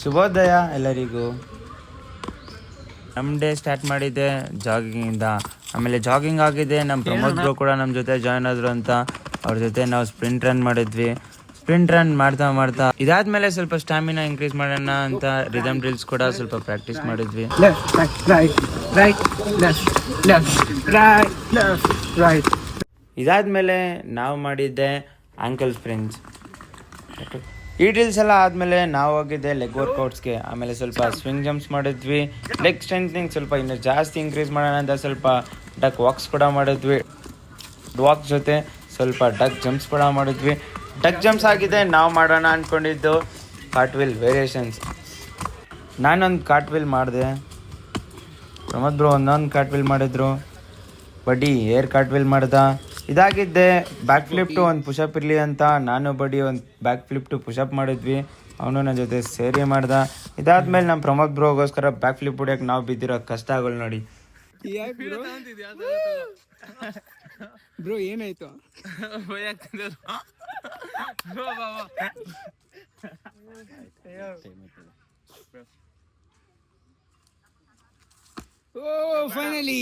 ಶುಭೋದಯ ಎಲ್ಲರಿಗೂ. ನಮ್ಮ ಡೇ ಸ್ಟಾರ್ಟ್ ಮಾಡಿದ್ದೆ ಜಾಗಿಂಗಿಂದ. ಆಮೇಲೆ ಜಾಗಿಂಗ್ ಆಗಿದೆ. ನಮ್ಮ ಪ್ರಮೋದ್ ಬ್ರೋ ಕೂಡ ನಮ್ಮ ಜೊತೆ ಜಾಯ್ನ್ ಆದರು ಅಂತ ಅವ್ರ ಜೊತೆ ನಾವು ಸ್ಪ್ರಿಂಟ್ ರನ್ ಮಾಡಿದ್ವಿ. ಸ್ಪ್ರಿಂಟ್ ರನ್ ಮಾಡ್ತಾ ಇದಾದ್ಮೇಲೆ ಸ್ವಲ್ಪ ಸ್ಟಾಮಿನಾ ಇನ್ಕ್ರೀಸ್ ಮಾಡೋಣ ಅಂತ ರಿದಮ್ ಡ್ರಿಲ್ಸ್ ಕೂಡ ಸ್ವಲ್ಪ ಪ್ರಾಕ್ಟೀಸ್ ಮಾಡಿದ್ವಿ. ಇದಾದ್ಮೇಲೆ ನಾವು ಮಾಡಿದ್ದೆ ಆಂಕಲ್ ಸ್ಪ್ರಿಂಟ್ಸ್. ಈ ಡ್ರಿಲ್ಸ್ ಎಲ್ಲ ಆದಮೇಲೆ ನಾವು ಹೋಗಿದ್ದೆ ಲೆಗ್ ವರ್ಕೌಟ್ಸ್ಗೆ. ಆಮೇಲೆ ಸ್ವಲ್ಪ ಸ್ವಿಂಗ್ ಜಂಪ್ಸ್ ಮಾಡಿದ್ವಿ. ಲೆಗ್ ಸ್ಟ್ರೆಂತ್ನಿಂಗ್ ಸ್ವಲ್ಪ ಇನ್ನೂ ಜಾಸ್ತಿ ಇನ್ಕ್ರೀಸ್ ಮಾಡೋಣ ಅಂತ ಸ್ವಲ್ಪ ಡಕ್ ವಾಕ್ಸ್ ಕೂಡ ಮಾಡಿದ್ವಿ. ವಾಕ್ಸ್ ಜೊತೆ ಸ್ವಲ್ಪ ಡಕ್ ಜಂಪ್ಸ್ ಕೂಡ ಮಾಡಿದ್ವಿ. ಡಕ್ ಜಂಪ್ಸ್ ಆಗಿದೆ. ನಾವು ಮಾಡೋಣ ಅಂದ್ಕೊಂಡಿದ್ದು ಕಾರ್ಟ್ವಿಲ್ ವೇರಿಯೇಷನ್ಸ್. ನಾನೊಂದು ಕಾರ್ಟ್ವಿಲ್ ಮಾಡಿದೆ, ಪ್ರಮೋದ್ ಬ್ರೋ ಒಂದೊಂದು ಕಾರ್ಟ್ವಿಲ್ ಮಾಡಿದ್ರು, ಬಡ್ಡಿ ಏರ್ ಕಾರ್ಟ್ವಿಲ್ ಮಾಡ್ದ. ಇದಾಗಿದ್ದೆ ಬ್ಯಾಕ್ ಫ್ಲಿಪ್ ಟು ಒಂದು ಪುಷಪ್ ಇರಲಿ ಅಂತ ನಾನು ಬಡ್ಡಿ ಒಂದು ಬ್ಯಾಕ್ ಫ್ಲಿಪ್ ಟು ಪುಷಪ್ ಮಾಡಿದ್ವಿ. ಅವನು ನನ್ನ ಜೊತೆ ಸೇರಿ ಮಾಡ್ದ. ಇದಾದ್ಮೇಲೆ ನಮ್ಮ ಪ್ರಮೋದ್ ಬ್ರೋಗೋಸ್ಕರ ಬ್ಯಾಕ್ ಫ್ಲಿಪ್ ಹೊಡಿಯೋಕೆ ನಾವು ಬಿದ್ದಿರೋ ಕಷ್ಟಗಳು ನೋಡಿ. ಬ್ರೋ ಏನಾಯ್ತು? ಓ ಫೈನಲಿ